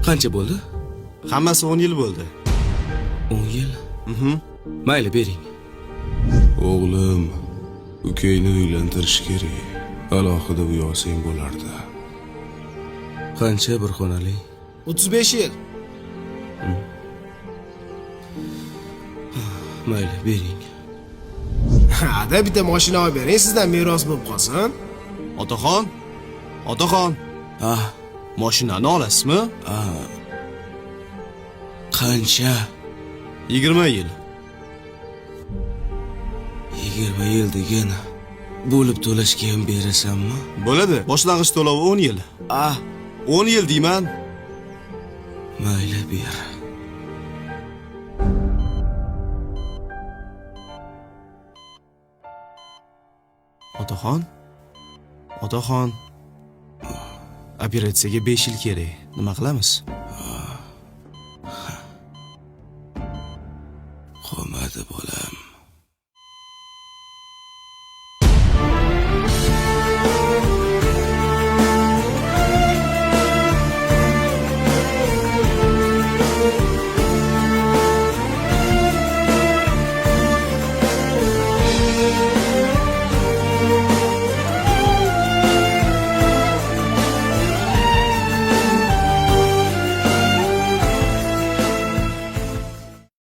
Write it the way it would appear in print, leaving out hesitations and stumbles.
Qancha bo'ldi? Hammasi 10 yil bo'ldi. 10 yil. Mayli, bering. O'g'lim, ukangni uylantirish kerak. Alohida uy olsang bo'lardi. Qancha bir xonali? 35 yil. Mayli, bering. Ada bitta mashina olib bering, sizdan meros bo'lib qolsin. Otaxon, otaxon, Ah, mashinani olasizmi? qancha? 20 yil. 20 yil degan bo'lib to'lashga ham berasanmi? Bo'ladi. Boshlang'ich to'lovi 10 yil. 10 yil deyman. Mayli, ber. Otaxon, otaxon. Operatsiyaga 5 yil kerak. Nima qilamiz? Qolmadi bola.